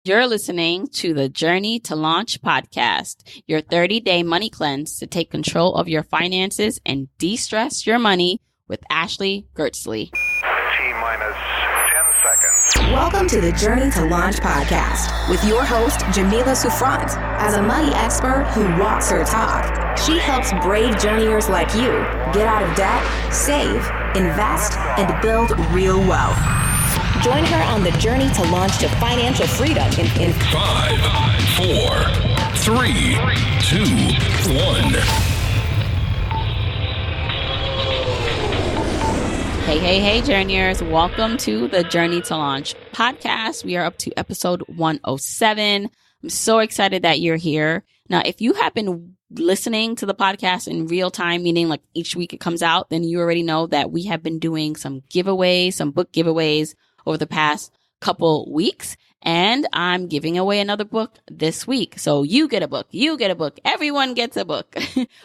You're listening to the Journey to Launch podcast, your 30-day money cleanse to take control of your finances and de-stress your money with Ashley Gerstley. T-minus 10 seconds. Welcome to the Journey to Launch podcast with your host, Jamila Souffrant. As a money expert who walks her talk, she helps brave journeyers like you get out of debt, save, invest, and build real wealth. Join her on the journey to launch to financial freedom in 5, 4, 3, 2, 1. Hey, journeyers. Welcome to the Journey to Launch podcast. We are up to episode 107. I'm so excited that you're here. Now, if you have been listening to the podcast in real time, meaning like each week it comes out, then you already know that we have been doing some giveaways, some book giveaways over the past couple weeks. And I'm giving away another book this week. So you get a book, everyone gets a book.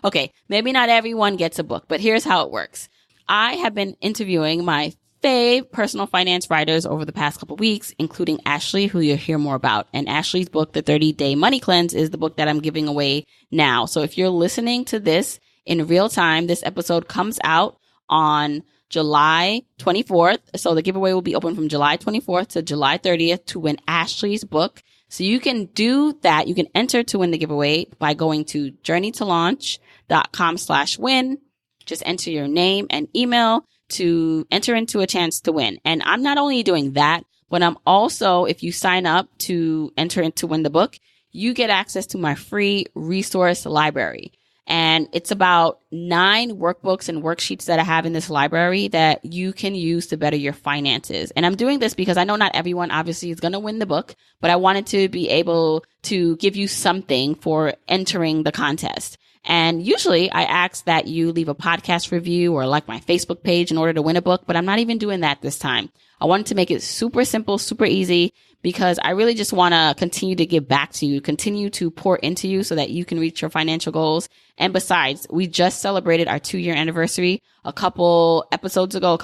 Okay, maybe not everyone gets a book, but here's how it works. I have been interviewing my fave personal finance writers over the past couple weeks, including Ashley, who you'll hear more about. And Ashley's book, The 30-Day Money Cleanse, is the book that I'm giving away now. So if you're listening to this in real time, this episode comes out on July 24th. So the giveaway will be open from July 24th to July 30th to win Ashley's book. So you can do that. You can enter to win the giveaway by going to journeytolaunch.com/win. Just enter your name and email to enter into a chance to win. And I'm not only doing that, but I'm also, if you sign up to enter to win the book, you get access to my free resource library. And it's about 9 workbooks and worksheets that I have in this library that you can use to better your finances. And I'm doing this because I know not everyone obviously is going to win the book, but I wanted to be able to give you something for entering the contest. And usually I ask that you leave a podcast review or like my Facebook page in order to win a book, but I'm not even doing that this time. I wanted to make it super simple, super easy, because I really just want to continue to give back to you, continue to pour into you so that you can reach your financial goals. And besides, we just celebrated our 2-year anniversary a couple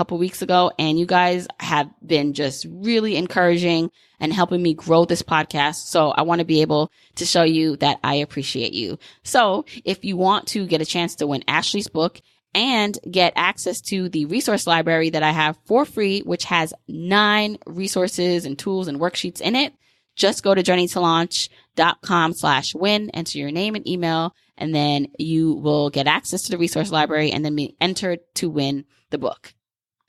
weeks ago, and you guys have been just really encouraging and helping me grow this podcast. So I want to be able to show you that I appreciate you. So if you want to get a chance to win Ashley's book and get access to the resource library that I have for free, which has 9 resources and tools and worksheets in it, just go to journeytolaunch.com/win, enter your name and email, and then you will get access to the resource library and then be entered to win the book.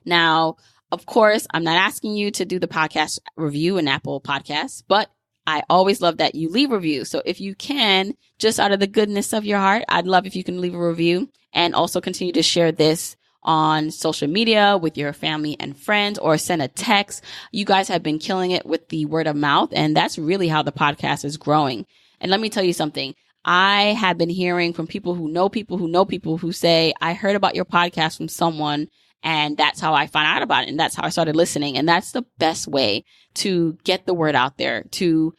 Now, of course, I'm not asking you to do the podcast review in Apple Podcasts, but I always love that you leave reviews. So if you can, just out of the goodness of your heart, I'd love if you can leave a review and also continue to share this on social media with your family and friends, or send a text. You guys have been killing it with the word of mouth, and that's really how the podcast is growing. And let me tell you something. I have been hearing from people who know people who say, I heard about your podcast from someone, and that's how I found out about it. And that's how I started listening. And that's the best way to get the word out there, to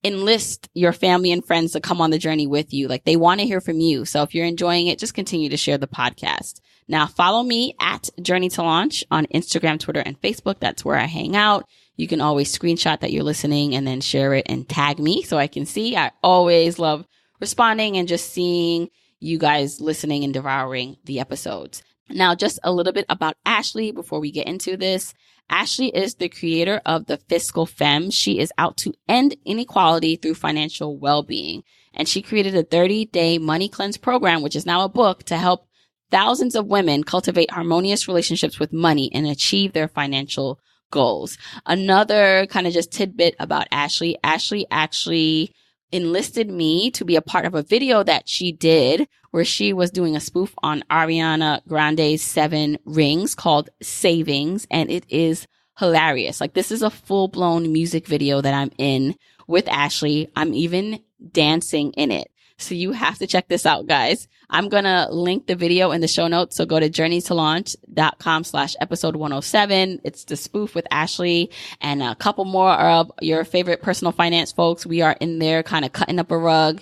enlist your family and friends to come on the journey with you. Like, they want to hear from you. So if you're enjoying it, just continue to share the podcast. Now, follow me at Journey to Launch on Instagram, Twitter, and Facebook. That's where I hang out. You can always screenshot that you're listening and then share it and tag me so I can see. I always love responding and just seeing you guys listening and devouring the episodes. Now, just a little bit about Ashley before we get into this. Ashley is the creator of the Fiscal Femme. She is out to end inequality through financial well-being. And she created a 30-day money cleanse program, which is now a book, to help thousands of women cultivate harmonious relationships with money and achieve their financial goals. Another kind of just tidbit about Ashley actually enlisted me to be a part of a video that she did where she was doing a spoof on Ariana Grande's 7 Rings called Savings, and it is hilarious. Like, this is a full-blown music video that I'm in with Ashley. I'm even dancing in it. So you have to check this out, guys. I'm going to link the video in the show notes. So go to journeytolaunch.com/episode 107. It's the spoof with Ashley and a couple more of your favorite personal finance folks. We are in there kind of cutting up a rug,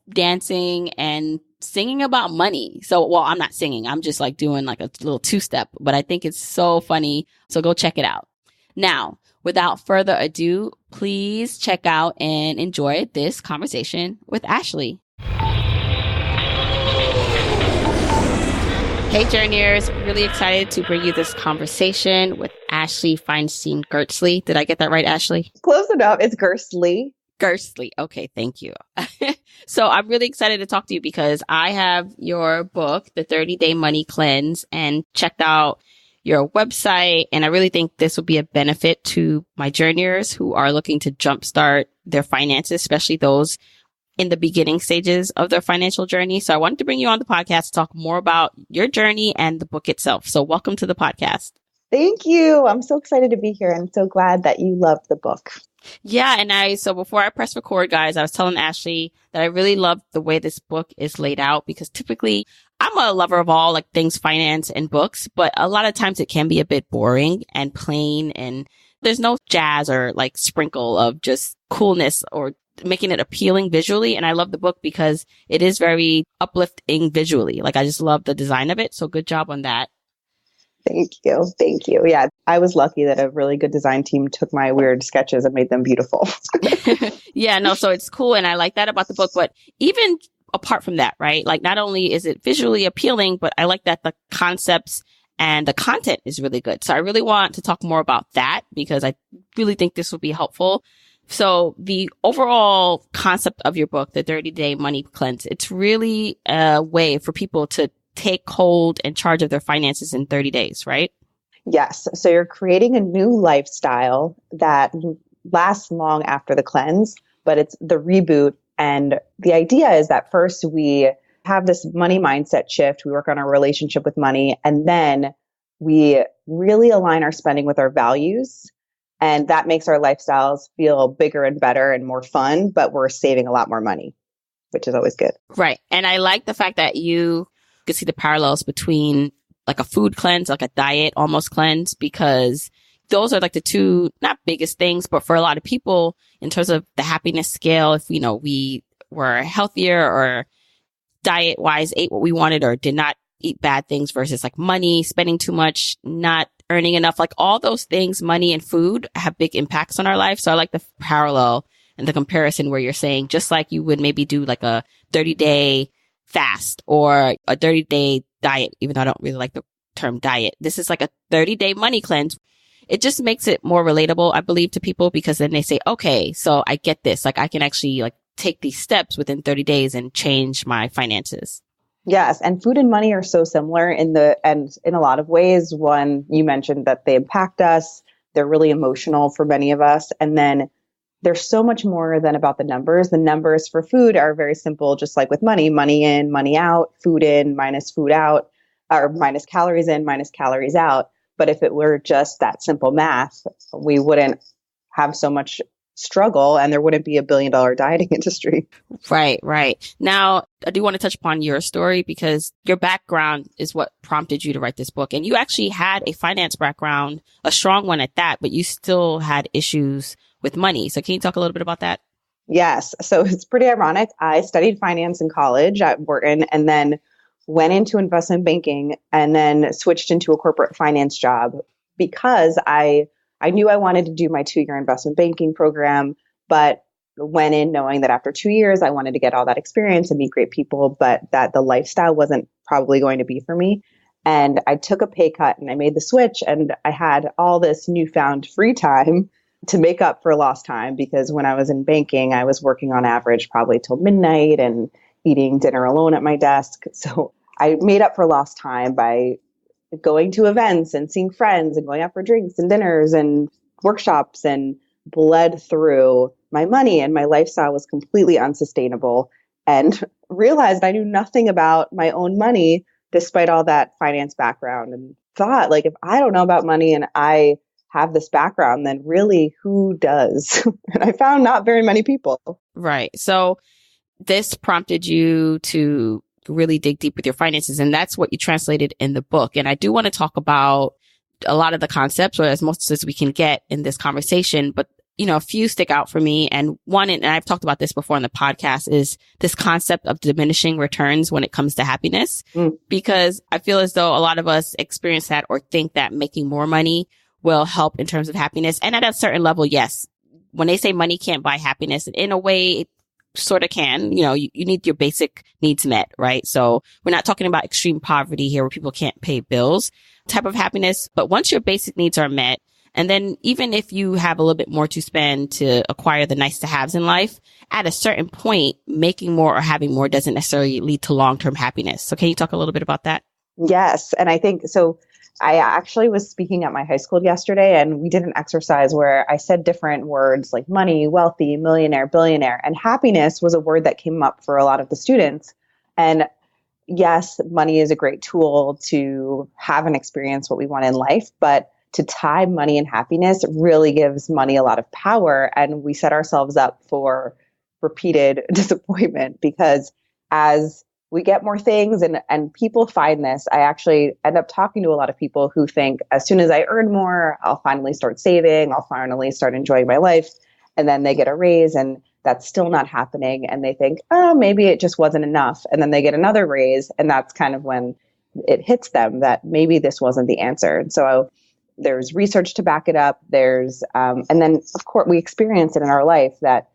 dancing and singing about money. So, well, I'm not singing. I'm just like doing like a little 2-step, but I think it's so funny. So go check it out. Now, without further ado, please check out and enjoy this conversation with Ashley. Hey, Journeyers. Really excited to bring you this conversation with Ashley Feinstein Gerstley. Did I get that right, Ashley? Close enough. It's Gerstley. Gerstley. Okay, thank you. So I'm really excited to talk to you because I have your book, The 30-Day Money Cleanse, and checked out your website. And I really think this will be a benefit to my journeyers who are looking to jumpstart their finances, especially those in the beginning stages of their financial journey. So I wanted to bring you on the podcast to talk more about your journey and the book itself. So welcome to the podcast. Thank you. I'm so excited to be here. I'm so glad that you loved the book. Yeah. And so before I press record, guys, I was telling Ashley that I really love the way this book is laid out because typically I'm a lover of all like things finance and books, but a lot of times it can be a bit boring and plain and there's no jazz or like sprinkle of just coolness or making it appealing visually. And I love the book because it is very uplifting visually. Like I just love the design of it. So good job on that. Thank you. Thank you. Yeah, I was lucky that a really good design team took my weird sketches and made them beautiful. Yeah, no, so it's cool. And I like that about the book. But even apart from that, right? Like not only is it visually appealing, but I like that the concepts and the content is really good. So I really want to talk more about that because I really think this will be helpful. So the overall concept of your book, The 30-Day Money Cleanse, it's really a way for people to take hold and charge of their finances in 30 days, right? Yes. So you're creating a new lifestyle that lasts long after the cleanse, but it's the reboot. And the idea is that first we have this money mindset shift. We work on our relationship with money, and then we really align our spending with our values. And that makes our lifestyles feel bigger and better and more fun, but we're saving a lot more money, which is always good. Right. And I like the fact that you could see the parallels between like a food cleanse, like a diet almost cleanse, because those are like the two, not biggest things, but for a lot of people in terms of the happiness scale, if, you know, we were healthier or diet wise ate what we wanted or did not eat bad things versus like money, spending too much, not earning enough, like all those things, money and food have big impacts on our life. So I like the parallel and the comparison where you're saying just like you would maybe do like a 30-day fast or a 30-day diet, even though I don't really like the term diet. This is like a 30-day money cleanse. It just makes it more relatable, I believe, to people because then they say, okay, so I get this. Like I can actually like take these steps within 30 days and change my finances. Yes. And food and money are so similar in a lot of ways. One, you mentioned that they impact us. They're really emotional for many of us. And then there's so much more than about the numbers. The numbers for food are very simple, just like with money in, money out, food in minus food out, or minus calories in, minus calories out. But if it were just that simple math, we wouldn't have so much struggle and there wouldn't be $1 billion dieting industry. Right, right. Now, I do want to touch upon your story because your background is what prompted you to write this book. And you actually had a finance background, a strong one at that, but you still had issues with money. So can you talk a little bit about that? Yes. So it's pretty ironic. I studied finance in college at Wharton and then went into investment banking and then switched into a corporate finance job because I knew I wanted to do my 2-year investment banking program, but went in knowing that after 2 years, I wanted to get all that experience and meet great people, but that the lifestyle wasn't probably going to be for me. And I took a pay cut and I made the switch and I had all this newfound free time to make up for lost time because when I was in banking, I was working on average probably till midnight and eating dinner alone at my desk. So I made up for lost time by going to events and seeing friends and going out for drinks and dinners and workshops and bled through my money, and my lifestyle was completely unsustainable and realized I knew nothing about my own money despite all that finance background, and thought like, if I don't know about money and I have this background, then really who does? And I found not very many people. Right. So this prompted you to really dig deep with your finances. And that's what you translated in the book. And I do want to talk about a lot of the concepts, or as most as we can get in this conversation, but you know, a few stick out for me. And one, and I've talked about this before on the podcast, is this concept of diminishing returns when it comes to happiness. Because I feel as though a lot of us experience that or think that making more money will help in terms of happiness. And at a certain level, yes, when they say money can't buy happiness, in a way, it sort of can. You need your basic needs met, right? So we're not talking about extreme poverty here where people can't pay bills type of happiness. But once your basic needs are met, and then even if you have a little bit more to spend to acquire the nice to haves in life, at a certain point, making more or having more doesn't necessarily lead to long-term happiness. So can you talk a little bit about that? Yes. And I think so. I actually was speaking at my high school yesterday, and we did an exercise where I said different words like money, wealthy, millionaire, billionaire, and happiness was a word that came up for a lot of the students. And yes, money is a great tool to have and experience what we want in life, but to tie money and happiness really gives money a lot of power. And we set ourselves up for repeated disappointment because as we get more things and people find this, I actually end up talking to a lot of people who think as soon as I earn more, I'll finally start saving, I'll finally start enjoying my life. And then they get a raise and that's still not happening. And they think, oh, maybe it just wasn't enough. And then they get another raise. And that's kind of when it hits them that maybe this wasn't the answer. And so there's research to back it up. There's, and then of course we experience it in our life that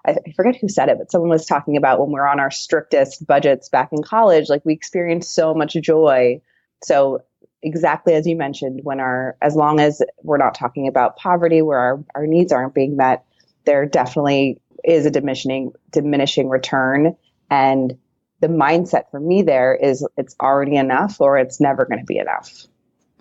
I forget who said it, but someone was talking about when we're on our strictest budgets back in college, like we experience so much joy. So exactly as you mentioned, as long as we're not talking about poverty where our needs aren't being met, there definitely is a diminishing return. And the mindset for me there is it's already enough or it's never going to be enough.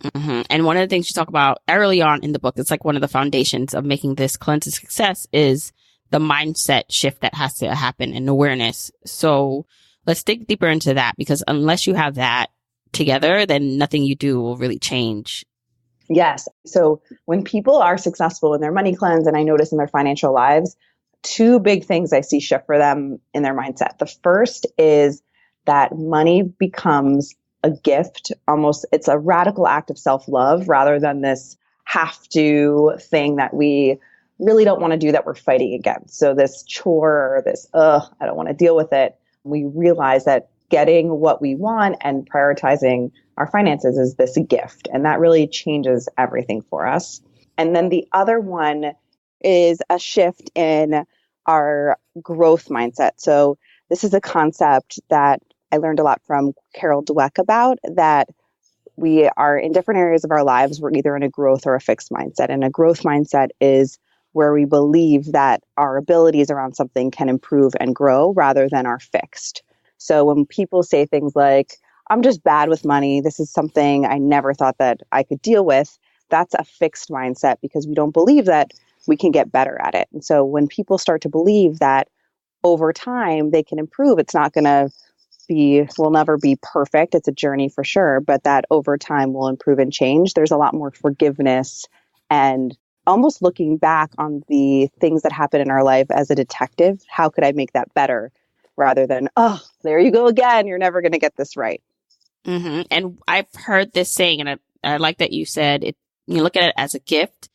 Mm-hmm. And one of the things you talk about early on in the book, it's like one of the foundations of making this cleanse a success is the mindset shift that has to happen and awareness. So let's dig deeper into that because unless you have that together, then nothing you do will really change. Yes. So when people are successful in their money cleanse, and I notice in their financial lives, two big things I see shift for them in their mindset. The first is that money becomes a gift, almost it's a radical act of self-love rather than this have to thing that we really don't want to do that we're fighting against. So this chore or this, I don't want to deal with it. We realize that getting what we want and prioritizing our finances is this gift. And that really changes everything for us. And then the other one is a shift in our growth mindset. So this is a concept that I learned a lot from Carol Dweck about, that we are in different areas of our lives. We're either in a growth or a fixed mindset. And a growth mindset is where we believe that our abilities around something can improve and grow rather than are fixed. So when people say things like, I'm just bad with money, this is something I never thought that I could deal with, that's a fixed mindset because we don't believe that we can get better at it. And so when people start to believe that over time they can improve, it's not going to will never be perfect. It's a journey for sure, but that over time will improve and change. There's a lot more forgiveness and almost looking back on the things that happen in our life as a detective. How could I make that better? Rather than, oh, there you go again. You're never going to get this right. Mm-hmm. And I've heard this saying, and I like that you said it. You look at it as a gift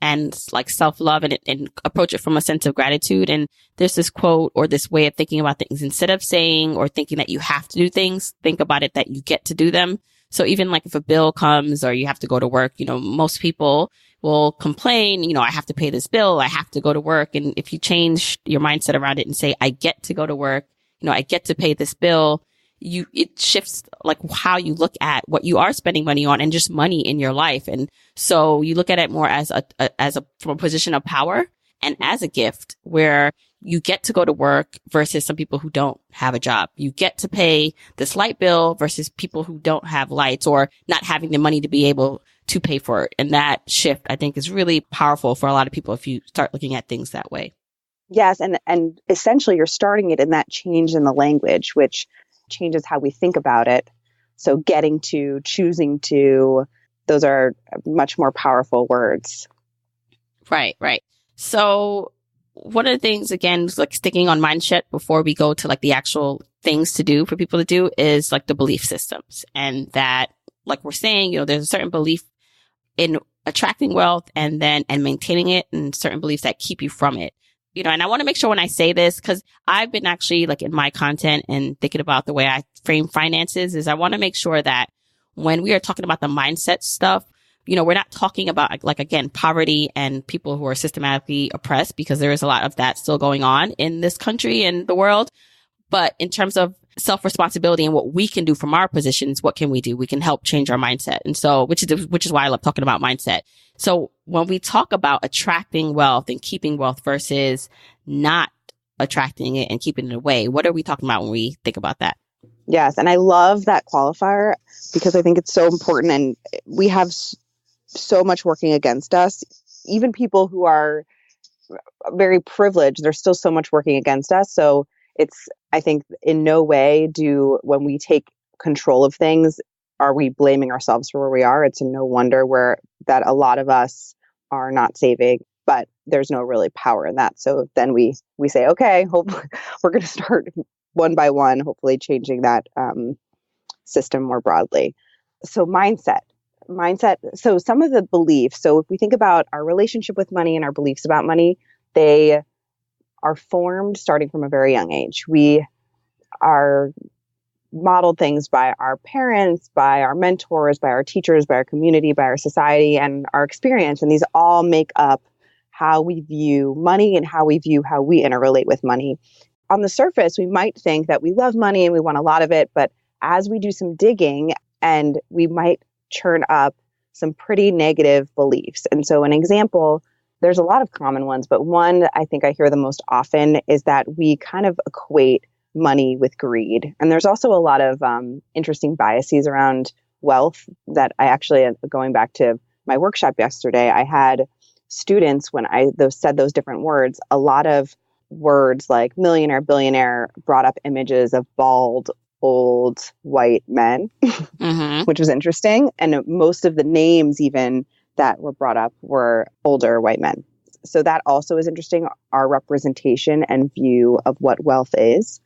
and like self-love and approach it from a sense of gratitude. And there's this quote or this way of thinking about things. Instead of saying or thinking that you have to do things, think about it that you get to do them. So even like if a bill comes or you have to go to work, most people will complain, I have to pay this bill. I have to go to work. And if you change your mindset around it and say, I get to go to work, I get to pay this bill, it shifts like how you look at what you are spending money on and just money in your life. And so you look at it more as from a position of power and as a gift where you get to go to work versus some people who don't have a job. You get to pay this light bill versus people who don't have lights or not having the money to be able to pay for it. And that shift, I think, is really powerful for a lot of people if you start looking at things that way. Yes. And essentially you're starting it in that change in the language, which changes how we think about it. So getting to, choosing to, those are much more powerful words. Right. So one of the things, again, like sticking on mindset before we go to like the actual things to do for people to do is like the belief systems. And that, like we're saying, there's a certain belief in attracting wealth and maintaining it and certain beliefs that keep you from it. And I want to make sure when I say this, because I've been actually like in my content and thinking about the way I frame finances is I want to make sure that when we are talking about the mindset stuff, we're not talking about like, again, poverty and people who are systematically oppressed, because there is a lot of that still going on in this country and the world. But in terms of self-responsibility and what we can do from our positions, what can we do? We can help change our mindset. And so, which is why I love talking about mindset. So when we talk about attracting wealth and keeping wealth versus not attracting it and keeping it away, what are we talking about when we think about that? Yes. And I love that qualifier because I think it's so important. And we have so much working against us. Even people who are very privileged, there's still so much working against us. So I think in no way when we take control of things, are we blaming ourselves for where we are? It's no wonder that a lot of us are not saving, but there's no really power in that. So then we say, okay, hopefully we're going to start one by one, hopefully changing that system more broadly. So mindset. So some of the beliefs. So if we think about our relationship with money and our beliefs about money, they are formed starting from a very young age. We are modeled things by our parents, by our mentors, by our teachers, by our community, by our society, and our experience. And these all make up how we view money and how we interrelate with money. On the surface, we might think that we love money and we want a lot of it, but as we do some digging, and we might churn up some pretty negative beliefs. And so an example, there's a lot of common ones, but one that I think I hear the most often is that we kind of equate money with greed. And there's also a lot of interesting biases around wealth that I actually, going back to my workshop yesterday, I had students, when I said those different words, a lot of words like millionaire, billionaire brought up images of bald, old white men, which was interesting. And most of the names even that were brought up were older white men. So that also is interesting, our representation and view of what wealth is.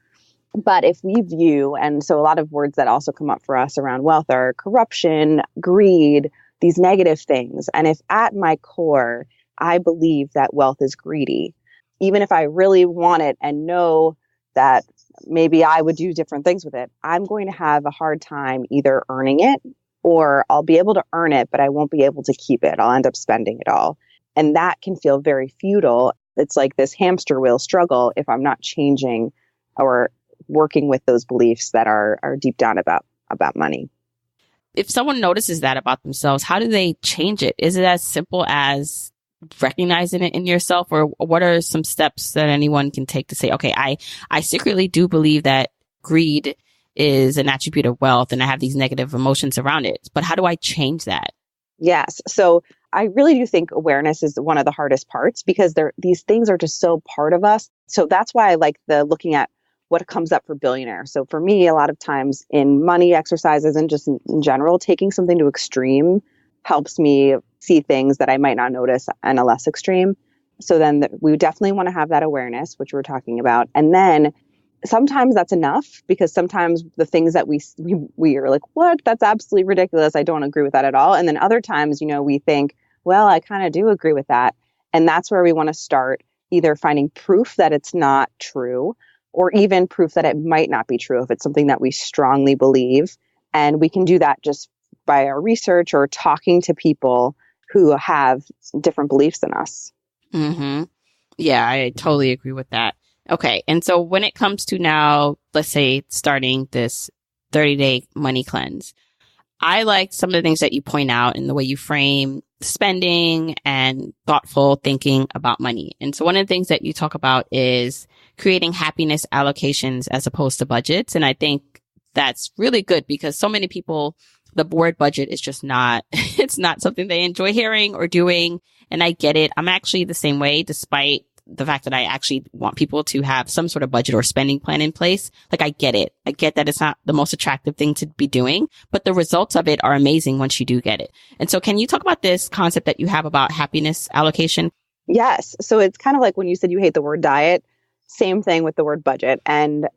But if we view, and so a lot of words that also come up for us around wealth are corruption, greed, these negative things. And if at my core, I believe that wealth is greedy, even if I really want it and know that maybe I would do different things with it, I'm going to have a hard time either earning it, or I'll be able to earn it, but I won't be able to keep it. I'll end up spending it all. And that can feel very futile. It's like this hamster wheel struggle if I'm not changing or working with those beliefs that are deep down about money. If someone notices that about themselves, how do they change it? Is it as simple as recognizing it in yourself, or what are some steps that anyone can take to say, okay, I secretly do believe that greed is an attribute of wealth and I have these negative emotions around it, but how do I change that? Yes. So I really do think awareness is one of the hardest parts, because these things are just so part of us. So that's why I like looking at what comes up for Billionaire. So for me, a lot of times in money exercises and just in general, taking something to extreme helps me see things that I might not notice in a less extreme. So then we definitely want to have that awareness, which we're talking about. And then sometimes that's enough, because sometimes the things that we are like, what? That's absolutely ridiculous. I don't agree with that at all. And then other times, we think, well, I kind of do agree with that. And that's where we want to start either finding proof that it's not true, or even proof that it might not be true if it's something that we strongly believe. And we can do that just by our research or talking to people who have different beliefs than us. Mm-hmm. Yeah, I totally agree with that. Okay. And so when it comes to now, let's say starting this 30-day money cleanse, I like some of the things that you point out in the way you frame spending and thoughtful thinking about money. And so one of the things that you talk about is creating happiness allocations as opposed to budgets. And I think that's really good, because so many people, the word budget is just not, it's not something they enjoy hearing or doing. And I get it. I'm actually the same way, despite the fact that I actually want people to have some sort of budget or spending plan in place. Like, I get it. I get that it's not the most attractive thing to be doing, but the results of it are amazing once you do get it. And so can you talk about this concept that you have about happiness allocation? Yes. So it's kind of like when you said you hate the word diet, same thing with the word budget. And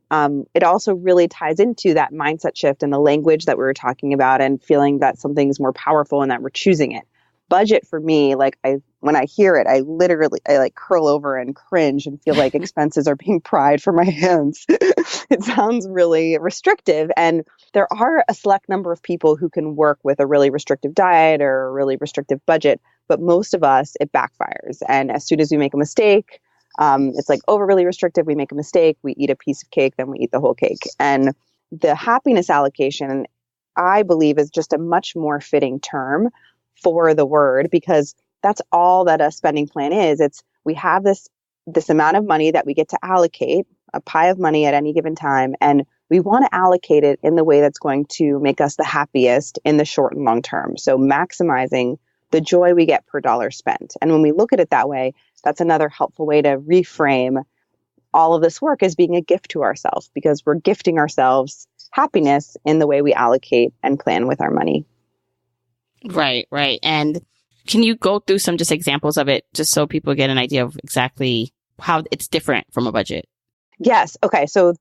it also really ties into that mindset shift and the language that we were talking about, and feeling that something's more powerful and that we're choosing it. budget for me, like when I hear it, I like curl over and cringe and feel like expenses are being pried from my hands. It sounds really restrictive. And there are a select number of people who can work with a really restrictive diet or a really restrictive budget, but most of us, it backfires. And as soon as we make a mistake, it's like really restrictive. We make a mistake, we eat a piece of cake, then we eat the whole cake. And the happiness allocation, I believe, is just a much more fitting term for the word, because that's all that a spending plan is. It's we have this amount of money that we get to allocate, a pie of money at any given time, and we want to allocate it in the way that's going to make us the happiest in the short and long term. So maximizing the joy we get per dollar spent. And when we look at it that way, that's another helpful way to reframe all of this work as being a gift to ourselves, because we're gifting ourselves happiness in the way we allocate and plan with our money. Right, right. And can you go through some just examples of it, just so people get an idea of exactly how it's different from a budget? Yes. Okay. So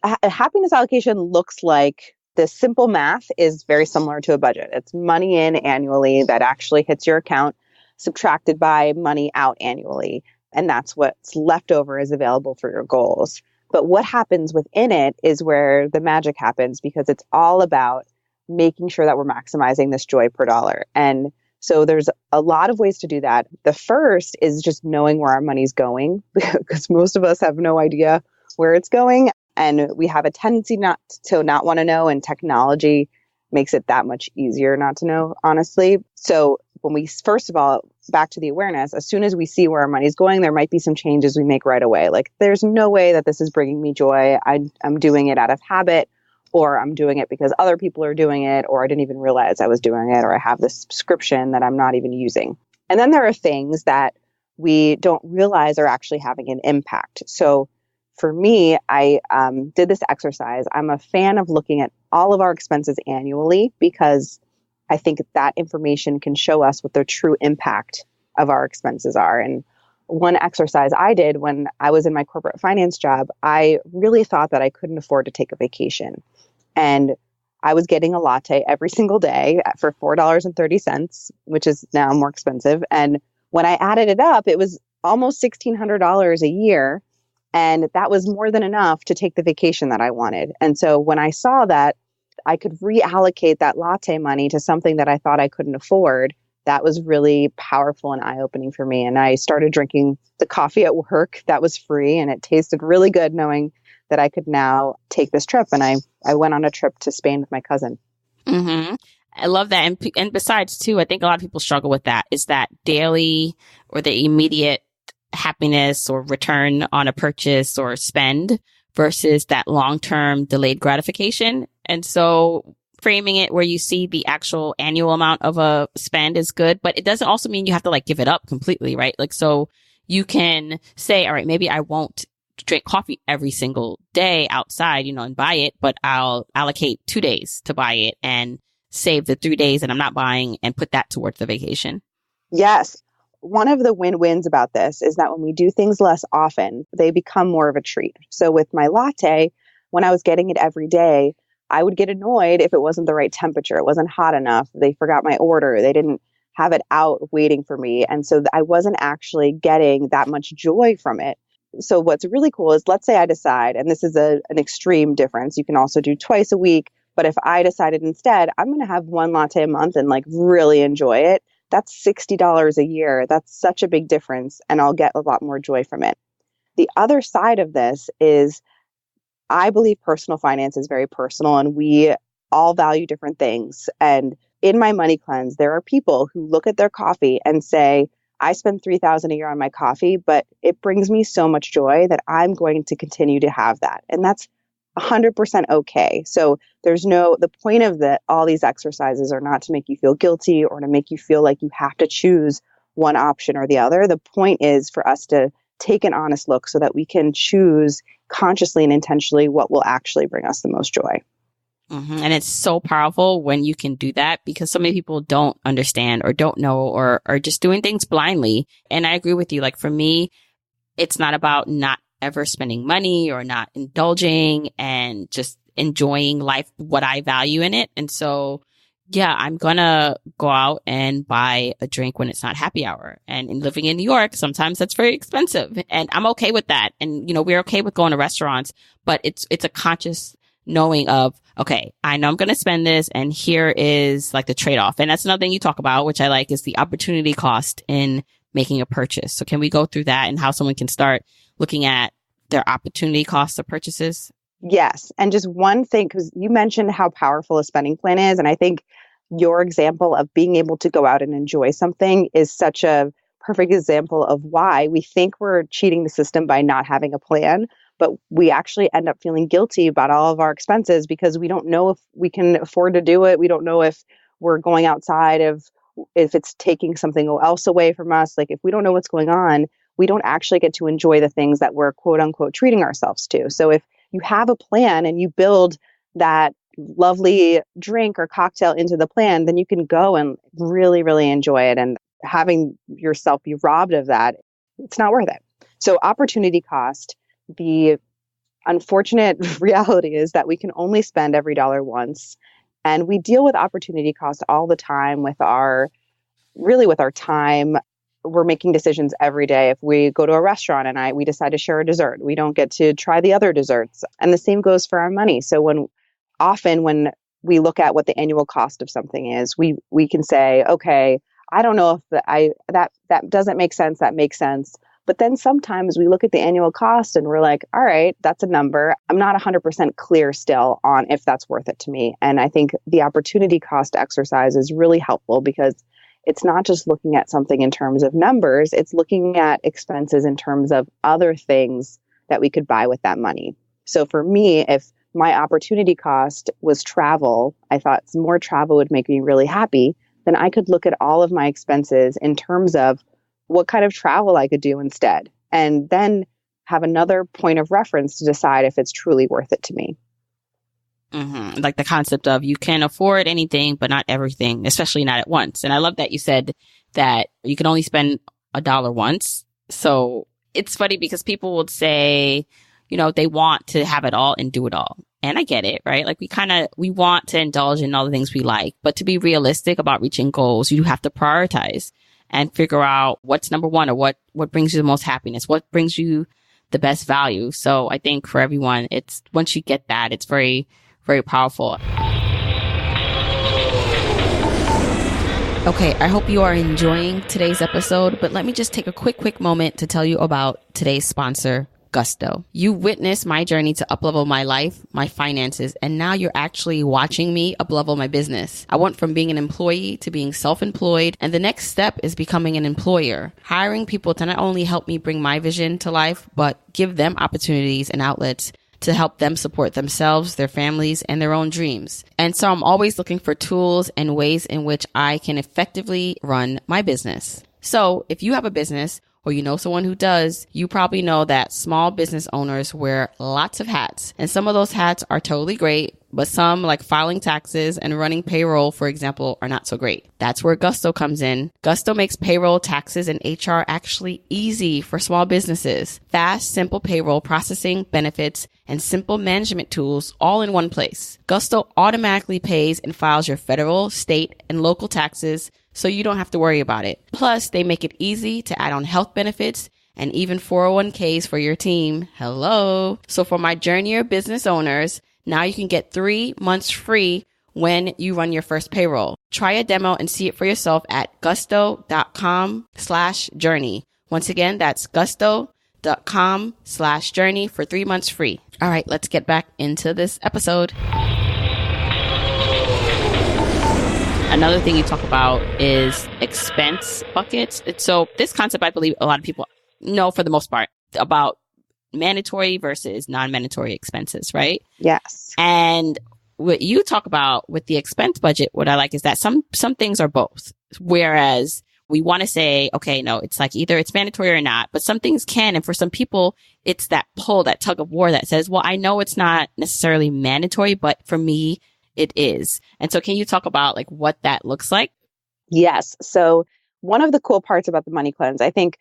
a happiness allocation looks like this simple math is very similar to a budget. It's money in annually that actually hits your account, subtracted by money out annually. And that's what's left over is available for your goals. But what happens within it is where the magic happens, because it's all about making sure that we're maximizing this joy per dollar. And so there's a lot of ways to do that. The first is just knowing where our money's going, because most of us have no idea where it's going. And we have a tendency not want to know. And technology makes it that much easier not to know, honestly. So when we, first of all, back to the awareness, as soon as we see where our money's going, there might be some changes we make right away. Like, there's no way that this is bringing me joy. I'm doing it out of habit, or I'm doing it because other people are doing it, or I didn't even realize I was doing it, or I have this subscription that I'm not even using. And then there are things that we don't realize are actually having an impact. So for me, I did this exercise. I'm a fan of looking at all of our expenses annually, because I think that information can show us what the true impact of our expenses are. And one exercise I did when I was in my corporate finance job, I really thought that I couldn't afford to take a vacation. And I was getting a latte every single day for $4.30, which is now more expensive. And when I added it up, it was almost $1,600 a year. And that was more than enough to take the vacation that I wanted. And so when I saw that I could reallocate that latte money to something that I thought I couldn't afford, that was really powerful and eye-opening for me. And I started drinking the coffee at work that was free, and it tasted really good knowing that I could now take this trip. And I went on a trip to Spain with my cousin. Mm-hmm. I love that. And besides, too, I think a lot of people struggle with that, is that daily or the immediate happiness or return on a purchase or spend versus that long-term delayed gratification. And so framing it where you see the actual annual amount of a spend is good, but it doesn't also mean you have to give it up completely, right? So you can say, all right, maybe I won't drink coffee every single day outside, and buy it, but I'll allocate 2 days to buy it and save the 3 days that I'm not buying and put that towards the vacation. Yes. One of the win-wins about this is that when we do things less often, they become more of a treat. So with my latte, when I was getting it every day, I would get annoyed if it wasn't the right temperature. It wasn't hot enough. They forgot my order. They didn't have it out waiting for me. And so I wasn't actually getting that much joy from it. So what's really cool is, let's say I decide, and this is an extreme difference. You can also do twice a week. But if I decided instead, I'm going to have one latte a month and really enjoy it, that's $60 a year. That's such a big difference. And I'll get a lot more joy from it. The other side of this is, I believe personal finance is very personal, and we all value different things. And in my money cleanse, there are people who look at their coffee and say, I spend $3,000 a year on my coffee, but it brings me so much joy that I'm going to continue to have that. And that's 100% okay. So the point of all these exercises are not to make you feel guilty or to make you feel like you have to choose one option or the other. The point is for us to take an honest look so that we can choose consciously and intentionally what will actually bring us the most joy. Mm-hmm. And it's so powerful when you can do that, because so many people don't understand or don't know or are just doing things blindly. And I agree with you. For me, it's not about not ever spending money or not indulging and just enjoying life, what I value in it. And so yeah, I'm gonna go out and buy a drink when it's not happy hour. And in living in New York, sometimes that's very expensive. And I'm okay with that. And, we're okay with going to restaurants, but it's a conscious knowing of, okay, I know I'm going to spend this and here is like the trade-off. And that's another thing you talk about, which I like, is the opportunity cost in making a purchase. So can we go through that and how someone can start looking at their opportunity costs of purchases? Yes. And just one thing, because you mentioned how powerful a spending plan is. And I think your example of being able to go out and enjoy something is such a perfect example of why we think we're cheating the system by not having a plan, but we actually end up feeling guilty about all of our expenses because we don't know if we can afford to do it. We don't know if we're going outside if it's taking something else away from us. Like if we don't know what's going on, we don't actually get to enjoy the things that we're quote unquote treating ourselves to. So if you have a plan and you build that lovely drink or cocktail into the plan, then you can go and really, really enjoy it. And having yourself be robbed of that, it's not worth it. So opportunity cost, the unfortunate reality is that we can only spend every dollar once. And we deal with opportunity cost all the time with our time. We're making decisions every day. If we go to a restaurant and we decide to share a dessert, we don't get to try the other desserts. And the same goes for our money. So when we look at what the annual cost of something is, we can say, okay, I don't know if that doesn't make sense. That makes sense. But then sometimes we look at the annual cost and we're like, all right, that's a number. I'm not 100% clear still on if that's worth it to me. And I think the opportunity cost exercise is really helpful because it's not just looking at something in terms of numbers, it's looking at expenses in terms of other things that we could buy with that money. So for me, if my opportunity cost was travel, I thought more travel would make me really happy, then I could look at all of my expenses in terms of what kind of travel I could do instead, and then have another point of reference to decide if it's truly worth it to me. Mm-hmm. Like the concept of you can afford anything, but not everything, especially not at once. And I love that you said that you can only spend $1 once. So it's funny because people would say, they want to have it all and do it all. And I get it, right? Like we want to indulge in all the things we like, but to be realistic about reaching goals, you have to prioritize and figure out what's number one or what brings you the most happiness, what brings you the best value. So I think for everyone, it's once you get that, it's very, very powerful. Okay, I hope you are enjoying today's episode, but let me just take a quick moment to tell you about today's sponsor, Gusto. You witnessed my journey to uplevel my life, my finances, and now you're actually watching me uplevel my business. I went from being an employee to being self-employed, and the next step is becoming an employer, hiring people to not only help me bring my vision to life, but give them opportunities and outlets to help them support themselves, their families, and their own dreams. And so I'm always looking for tools and ways in which I can effectively run my business. So if you have a business or you know someone who does, you probably know that small business owners wear lots of hats. And some of those hats are totally great, but some, like filing taxes and running payroll, for example, are not so great. That's where Gusto comes in. Gusto makes payroll, taxes, and HR actually easy for small businesses. Fast, simple payroll processing, benefits, and simple management tools all in one place. Gusto automatically pays and files your federal, state, and local taxes, so you don't have to worry about it. Plus, they make it easy to add on health benefits and even 401ks for your team. Hello. So for my journeyer business owners, now you can get 3 months free when you run your first payroll. Try a demo and see it for yourself at gusto.com/journey. Once again, that's gusto.com/journey for 3 months free. All right, let's get back into this episode. Another thing you talk about is expense buckets. So this concept, I believe a lot of people know for the most part about mandatory versus non-mandatory expenses, right? Yes. And what you talk about with the expense budget, what I like is that some things are both. Whereas we want to say, okay, no, it's like either it's mandatory or not, but some things can. And for some people, it's that pull, that tug of war that says, well, I know it's not necessarily mandatory, but for me, it is. And so can you talk about like what that looks like? Yes. So one of the cool parts about the money cleanse, I think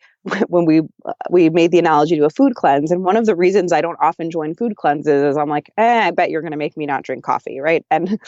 when we made the analogy to a food cleanse, and one of the reasons I don't often join food cleanses is I'm like, I bet you're going to make me not drink coffee, right? And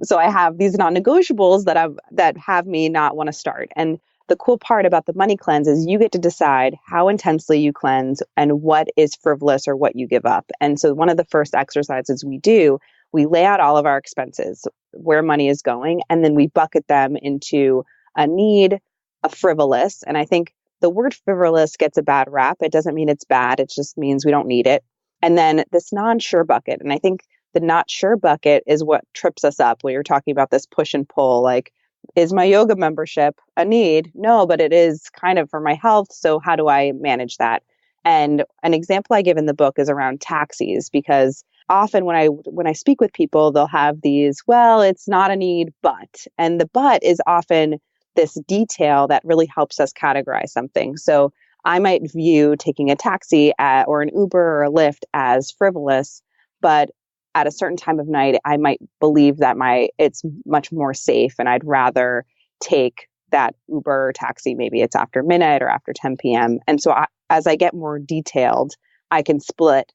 so I have these non-negotiables that have me not want to start. And the cool part about the money cleanse is you get to decide how intensely you cleanse and what is frivolous or what you give up. And so one of the first exercises we lay out all of our expenses, where money is going, and then we bucket them into a need, a frivolous. And I think the word frivolous gets a bad rap. It doesn't mean it's bad. It just means we don't need it. And then this non-sure bucket. And I think the not sure bucket is what trips us up when you're talking about this push and pull. Like, is my yoga membership a need? No, but it is kind of for my health. So how do I manage that? And an example I give in the book is around taxis, because often when I speak with people, they'll have these, well, it's not a need, but, and the but is often this detail that really helps us categorize something. So I might view taking a taxi or an Uber or a Lyft as frivolous, but at a certain time of night, I might believe that it's much more safe and I'd rather take that Uber or taxi. Maybe it's after midnight or after 10 p.m. And so as I get more detailed, I can split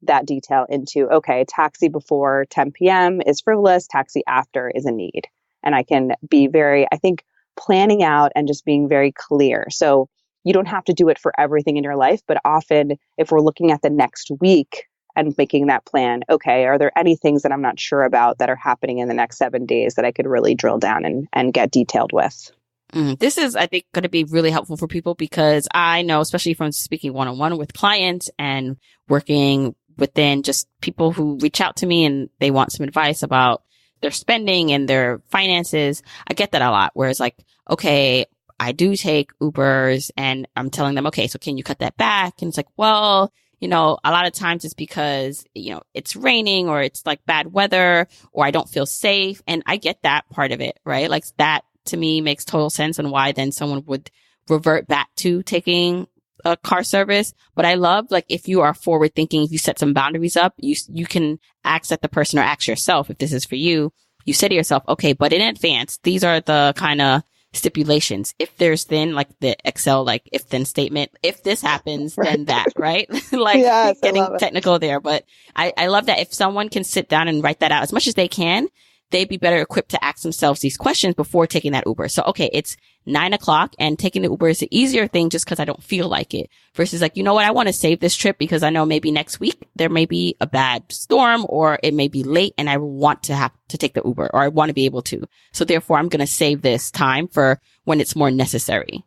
that detail into, okay, taxi before 10 p.m. is frivolous, taxi after is a need. And I can be I think planning out and just being very clear. So you don't have to do it for everything in your life, but often if we're looking at the next week and making that plan, okay, are there any things that I'm not sure about that are happening in the next 7 days that I could really drill down and get detailed with? This is, I think, going to be really helpful for people, because I know, especially from speaking one-on-one with clients and working within just people who reach out to me and they want some advice about their spending and their finances. I get that a lot, where it's like, okay, I do take Ubers and I'm telling them, okay, so can you cut that back? And it's like, well, a lot of times it's because, it's raining or it's like bad weather or I don't feel safe. And I get that part of it, right? Like that to me makes total sense, and why then someone would revert back to taking a car service. But I love, like, if you are forward thinking, if you set some boundaries up, you can ask at the person or ask yourself if this is for you. You say to yourself, okay, but in advance, these are the kind of stipulations. If there's then like the Excel, like if then statement, if this happens, then that, right? Like yes, getting technical there. But I love that if someone can sit down and write that out as much as they can, they'd be better equipped to ask themselves these questions before taking that Uber. So, okay, it's 9:00 and taking the Uber is the easier thing just because I don't feel like it, versus like, you know what? I want to save this trip because I know maybe next week there may be a bad storm or it may be late and I want to have to take the Uber, or I want to be able to. So therefore I'm going to save this time for when it's more necessary.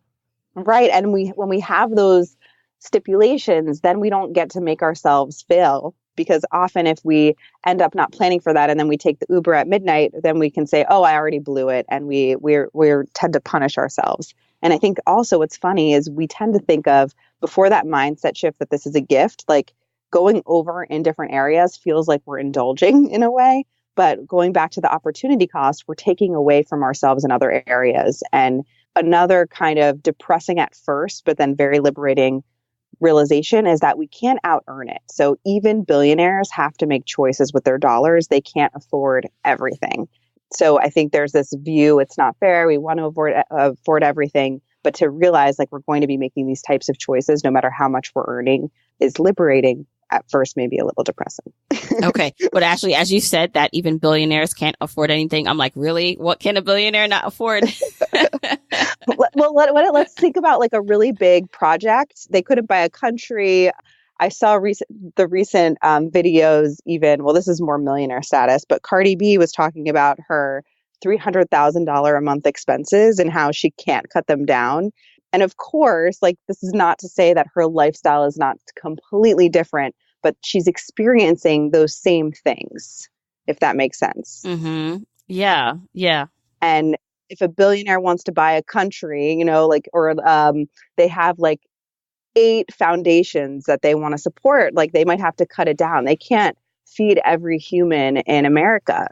Right. And when we have those stipulations, then we don't get to make ourselves fail. Because often if we end up not planning for that and then we take the Uber at midnight, then we can say, oh, I already blew it. And we tend to punish ourselves. And I think also what's funny is we tend to think of, before that mindset shift, that this is a gift, like going over in different areas feels like we're indulging in a way. But going back to the opportunity cost, we're taking away from ourselves in other areas. And another kind of depressing at first, but then very liberating realization is that we can't out earn it. So even billionaires have to make choices with their dollars. They can't afford everything. So I think there's this view, it's not fair. We want to afford everything. But to realize like we're going to be making these types of choices, no matter how much we're earning, is liberating. At first, maybe a little depressing. Okay. But actually, as you said, that even billionaires can't afford anything. I'm like, really? What can a billionaire not afford? Well, let's think about like a really big project. They couldn't buy a country. I saw the recent videos even, well, this is more millionaire status, but Cardi B was talking about her $300,000 a month expenses and how she can't cut them down. And of course, like, this is not to say that her lifestyle is not completely different, but she's experiencing those same things, if that makes sense. Mm-hmm. Yeah. Yeah. And if a billionaire wants to buy a country, or they have like 8 foundations that they want to support, like they might have to cut it down. They can't feed every human in America,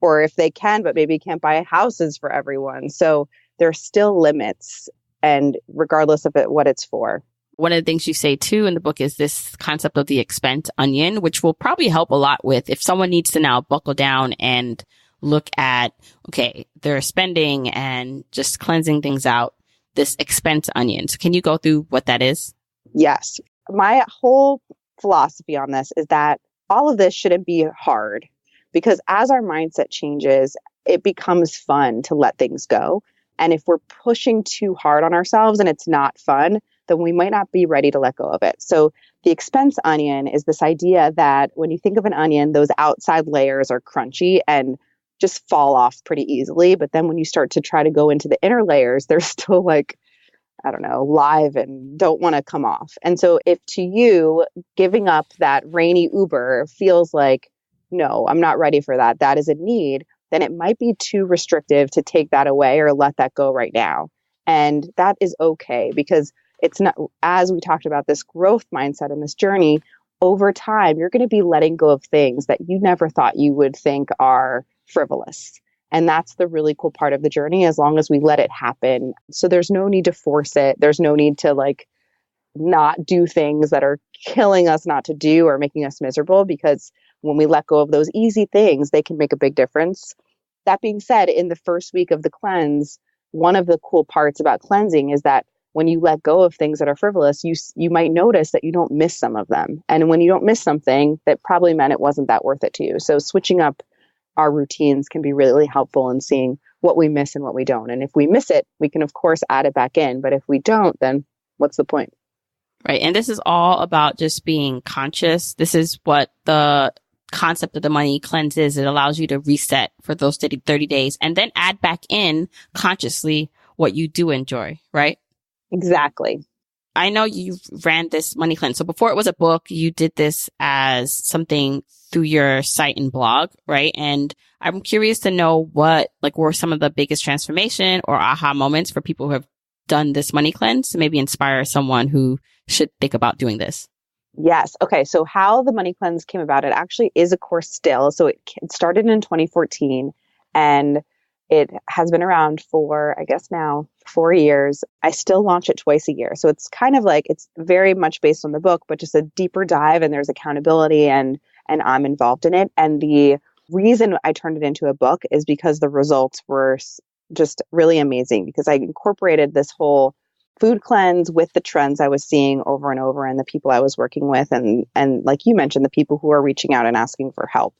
or if they can, but maybe can't buy houses for everyone. So there's still limits. And regardless of what it's for. One of the things you say too in the book is this concept of the expense onion, which will probably help a lot with if someone needs to now buckle down and look at, okay, their spending and just cleansing things out. this expense onion. So can you go through what that is? Yes. My whole philosophy on this is that all of this shouldn't be hard, because as our mindset changes, it becomes fun to let things go. And if we're pushing too hard on ourselves and it's not fun, then we might not be ready to let go of it. So the expense onion is this idea that when you think of an onion, those outside layers are crunchy and just fall off pretty easily. But then when you start to try to go into the inner layers, they're still like, I don't know, live and don't want to come off. And so if to you, giving up that rainy Uber feels like, no, I'm not ready for that, that is a need, then it might be too restrictive to take that away or let that go right now. And that is okay, because it's not, as we talked about this growth mindset and this journey, over time, you're going to be letting go of things that you never thought you would think are frivolous. And that's the really cool part of the journey, as long as we let it happen. So there's no need to force it. There's no need to like not do things that are killing us not to do or making us miserable, because when we let go of those easy things, they can make a big difference. That being said, in the first week of the cleanse, one of the cool parts about cleansing is that when you let go of things that are frivolous, you might notice that you don't miss some of them. And when you don't miss something, that probably meant it wasn't that worth it to you. So switching up our routines can be really helpful in seeing what we miss and what we don't. And if we miss it, we can, of course, add it back in. But if we don't, then what's the point? Right. And this is all about just being conscious. This is what the concept of the money cleanse is. It allows you to reset for those 30 days and then add back in consciously what you do enjoy, right? Exactly. I know you ran this money cleanse. So before it was a book, you did this as something through your site and blog, right? And I'm curious to know what were some of the biggest transformation or aha moments for people who have done this money cleanse to maybe inspire someone who should think about doing this. Yes. Okay. So how the money cleanse came about, it actually is a course still. So it started in 2014 and it has been around for, I guess now, 4 years. I still launch it twice a year. So it's kind of like, it's very much based on the book, but just a deeper dive, and there's accountability and I'm involved in it. And the reason I turned it into a book is because the results were just really amazing, because I incorporated this whole food cleanse with the trends I was seeing over and over and the people I was working with. And like you mentioned, the people who are reaching out and asking for help.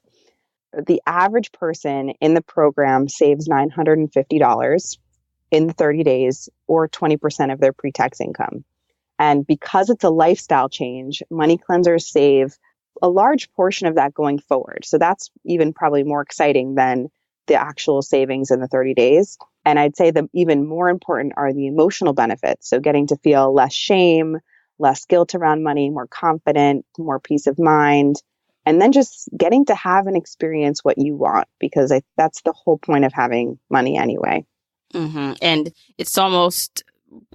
The average person in the program saves $950 in the 30 days, or 20% of their pre-tax income. And because it's a lifestyle change, money cleansers save a large portion of that going forward. So that's even probably more exciting than the actual savings in the 30 days. And I'd say the even more important are the emotional benefits. So getting to feel less shame, less guilt around money, more confident, more peace of mind, and then just getting to have and experience what you want, because that's the whole point of having money anyway. Mm-hmm. And it's almost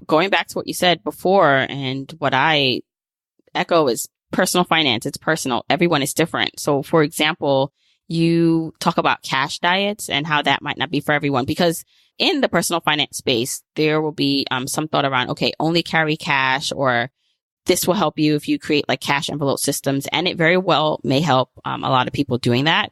going back to what you said before, and what I echo is personal finance. It's personal. Everyone is different. So for example, you talk about cash diets and how that might not be for everyone, because in the personal finance space, there will be some thought around, okay, only carry cash, or this will help you if you create like cash envelope systems. And it very well may help a lot of people doing that.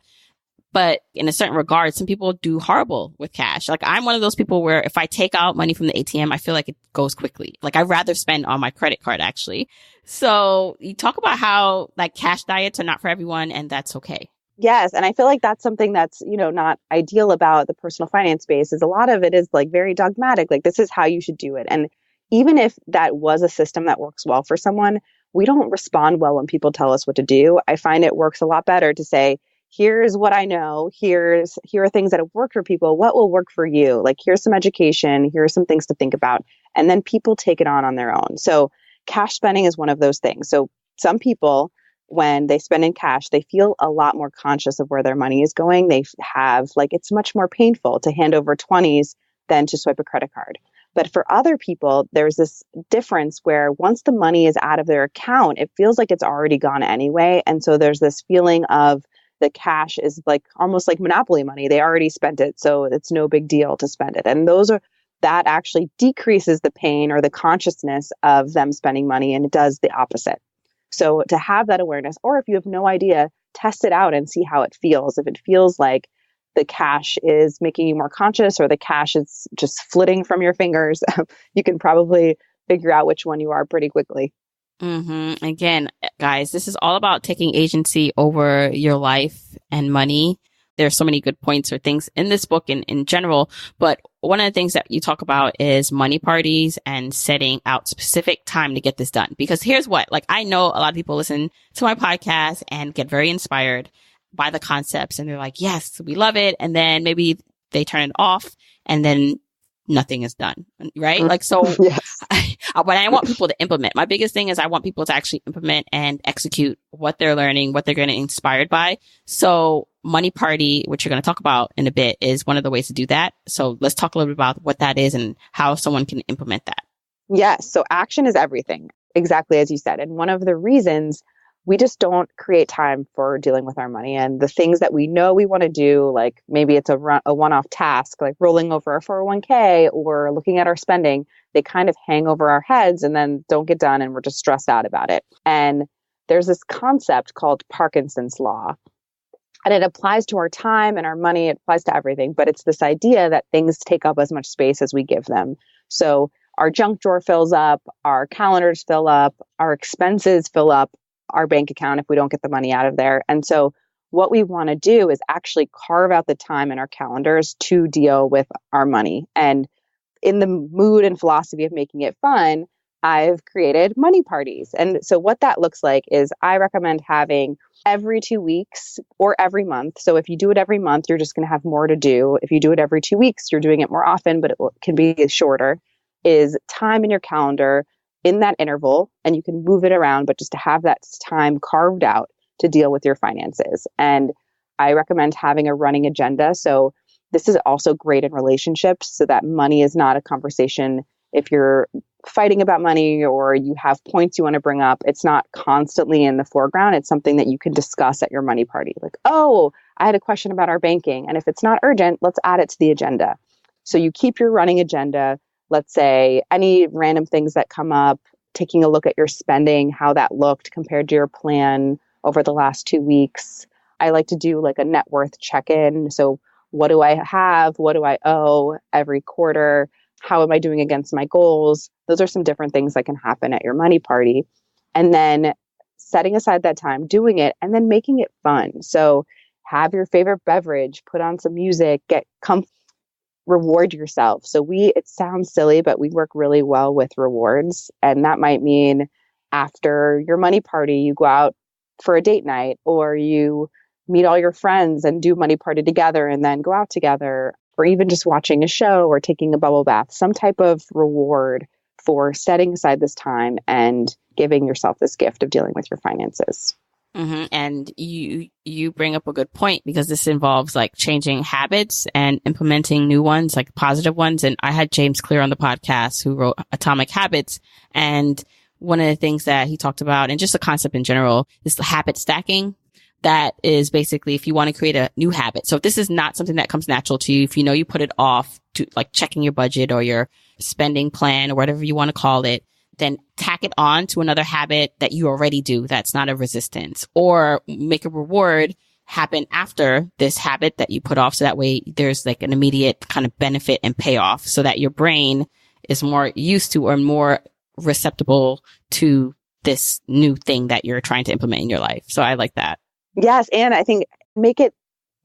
But in a certain regard, some people do horrible with cash. Like I'm one of those people where if I take out money from the ATM, I feel like it goes quickly. Like I'd rather spend on my credit card, actually. So you talk about how like cash diets are not for everyone, and that's okay. Yes. And I feel like that's something that's, not ideal about the personal finance space, is a lot of it is like very dogmatic. Like this is how you should do it. And even if that was a system that works well for someone, we don't respond well when people tell us what to do. I find it works a lot better to say, here's what I know. Here are things that have worked for people. What will work for you? Like, here's some education. Here are some things to think about. And then people take it on their own. So cash spending is one of those things. So some people, when they spend in cash, they feel a lot more conscious of where their money is going. They have it's much more painful to hand over 20s than to swipe a credit card. But for other people, there's this difference where once the money is out of their account, it feels like it's already gone anyway. And so there's this feeling of the cash is like almost like monopoly money. They already spent it, so it's no big deal to spend it. And that actually decreases the pain or the consciousness of them spending money, and it does the opposite. So to have that awareness, or if you have no idea, test it out and see how it feels. If it feels like the cash is making you more conscious or the cash is just flitting from your fingers, you can probably figure out which one you are pretty quickly. Again, guys, this is all about taking agency over your life and money. There's so many good points or things in this book in general, but one of the things that you talk about is money parties and setting out specific time to get this done. Because here's what, like, I know a lot of people listen to my podcast and get very inspired by the concepts and they're like, yes, we love it. And then maybe they turn it off and then nothing is done, right? Like, so Yes. but I want people to implement. My biggest thing is I want people to actually implement and execute what they're learning, what they're getting inspired by. So money party, which you're going to talk about in a bit, is one of the ways to do that. So let's talk a little bit about what that is and how someone can implement that. Yes. So action is everything, exactly as you said. And one of the reasons we just don't create time for dealing with our money and the things that we know we want to do, like maybe it's a one-off task, like rolling over our 401k or looking at our spending, they kind of hang over our heads and then don't get done and we're just stressed out about it. And there's this concept called Parkinson's law. And it applies to our time and our money. It applies to everything. But it's this idea that things take up as much space as we give them. So our junk drawer fills up, our calendars fill up, our expenses fill up our bank account if we don't get the money out of there. And so what we want to do is actually carve out the time in our calendars to deal with our money. And in the mood and philosophy of making it fun, I've created money parties. And so what that looks like is I recommend having every 2 weeks or every month. So if you do it every month, you're just going to have more to do. If you do it every 2 weeks, you're doing it more often, but can be shorter, is time in your calendar in that interval, and you can move it around, but just to have that time carved out to deal with your finances. And I recommend having a running agenda. So this is also great in relationships so that money is not a conversation. If you're fighting about money or you have points you want to bring up, it's not constantly in the foreground. It's something that you can discuss at your money party. Like, oh, I had a question about our banking. And if it's not urgent, let's add it to the agenda. So you keep your running agenda. Let's say any random things that come up, taking a look at your spending, how that looked compared to your plan over the last 2 weeks. I like to do like a net worth check-in. So what do I have? What do I owe every quarter? How am I doing against my goals? Those are some different things that can happen at your money party. And then setting aside that time, doing it, and then making it fun. So have your favorite beverage, put on some music, get comfortable. Reward yourself. So it sounds silly, but we work really well with rewards. And that might mean after your money party, you go out for a date night, or you meet all your friends and do money party together and then go out together, or even just watching a show or taking a bubble bath, some type of reward for setting aside this time and giving yourself this gift of dealing with your finances. And you bring up a good point, because this involves like changing habits and implementing new ones, like positive ones. And I had James Clear on the podcast who wrote Atomic Habits. And one of the things that he talked about, and just the concept in general, is the habit stacking. That is basically if you want to create a new habit. So if this is not something that comes natural to you, if you know you put it off to like checking your budget or your spending plan or whatever you want to call it, then tack it on to another habit that you already do that's not a resistance, or make a reward happen after this habit that you put off. So that way there's like an immediate kind of benefit and payoff, so that your brain is more used to or more receptible to this new thing that you're trying to implement in your life. So I like that. Yes. And I think make it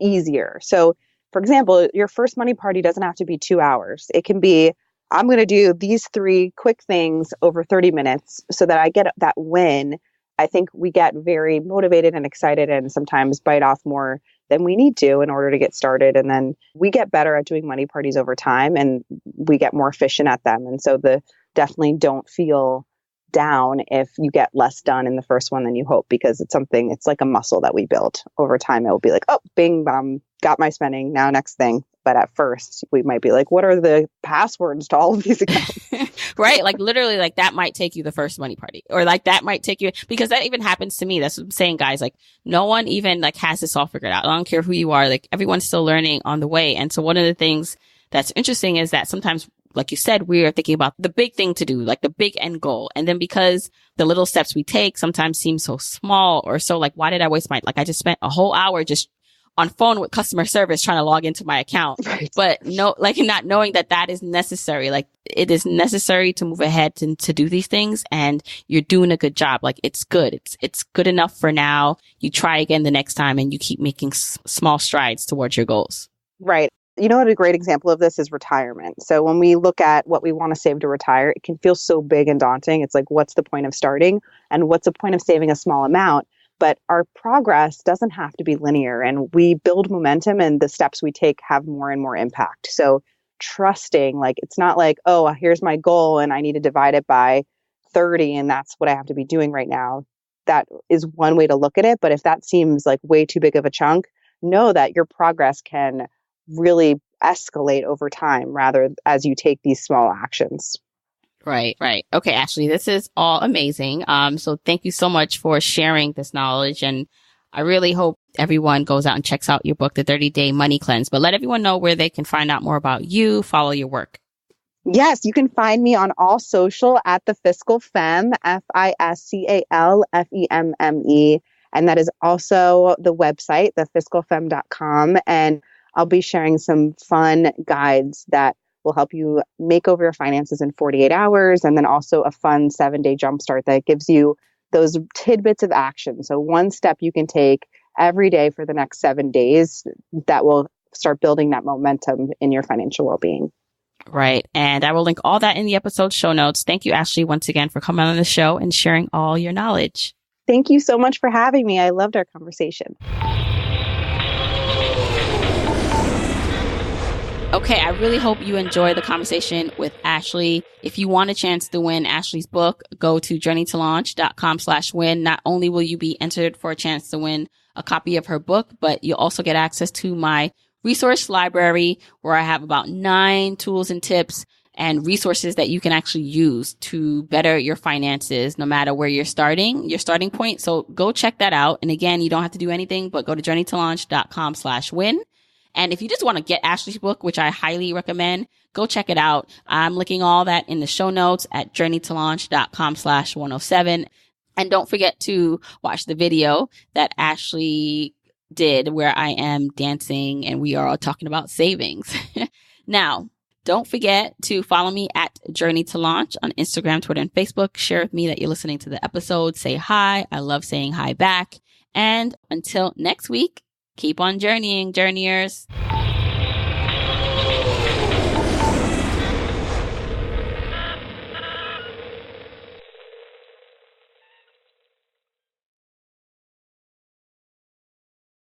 easier. So for example, your first money party doesn't have to be 2 hours. It can be, I'm going to do these 3 quick things over 30 minutes so that I get that win. I think we get very motivated and excited and sometimes bite off more than we need to in order to get started. And then we get better at doing money parties over time and we get more efficient at them. And so definitely don't feel down if you get less done in the first one than you hope, because it's like a muscle that we build over time. It will be like, oh, bing, bam, got my spending. Now next thing. But at first we might be like, what are the passwords to all of these accounts? Right. Like literally, like that might take you the first money party, or like that might take you, because that even happens to me. That's what I'm saying, guys. Like no one even like has this all figured out. I don't care who you are. Like everyone's still learning on the way. And so one of the things that's interesting is that sometimes, like you said, we are thinking about the big thing to do, like the big end goal. And then because the little steps we take sometimes seem so small or so like, why did I waste like I just spent a whole hour just on phone with customer service trying to log into my account. Right. But not knowing that is necessary. Like, it is necessary to move ahead to do these things, and you're doing a good job. Like, it's good. It's good enough for now. You try again the next time, and you keep making small strides towards your goals. Right. You know what a great example of this is retirement. So when we look at what we want to save to retire, it can feel so big and daunting. It's like, what's the point of starting? And what's the point of saving a small amount? But our progress doesn't have to be linear, and we build momentum, and the steps we take have more and more impact. So trusting, like, it's not like, oh, here's my goal and I need to divide it by 30 and that's what I have to be doing right now. That is one way to look at it. But if that seems like way too big of a chunk, know that your progress can really escalate over time rather as you take these small actions. Right. Okay, Ashley, this is all amazing. So thank you so much for sharing this knowledge. And I really hope everyone goes out and checks out your book, The 30-Day Money Cleanse. But let everyone know where they can find out more about you, follow your work. Yes, you can find me on all social at the Fiscal Femme, FISCAL FEMME. And that is also the website, thefiscalfemme.com. And I'll be sharing some fun guides that will help you make over your finances in 48 hours. And then also a fun 7-day jumpstart that gives you those tidbits of action. So one step you can take every day for the next 7 days that will start building that momentum in your financial well-being. Right. And I will link all that in the episode show notes. Thank you, Ashley, once again for coming on the show and sharing all your knowledge. Thank you so much for having me. I loved our conversation. Okay, I really hope you enjoy the conversation with Ashley. If you want a chance to win Ashley's book, go to journeytolaunch.com/win. Not only will you be entered for a chance to win a copy of her book, but you'll also get access to my resource library, where I have about 9 tools and tips and resources that you can actually use to better your finances, no matter where you're starting, your starting point. So go check that out. And again, you don't have to do anything, but go to journeytolaunch.com/win. And if you just want to get Ashley's book, which I highly recommend, go check it out. I'm linking all that in the show notes at journeytolaunch.com/107. And don't forget to watch the video that Ashley did where I am dancing and we are all talking about savings. Now, don't forget to follow me at Journey to Launch on Instagram, Twitter, and Facebook. Share with me that you're listening to the episode. Say hi. I love saying hi back. And until next week, keep on journeying, journeyers.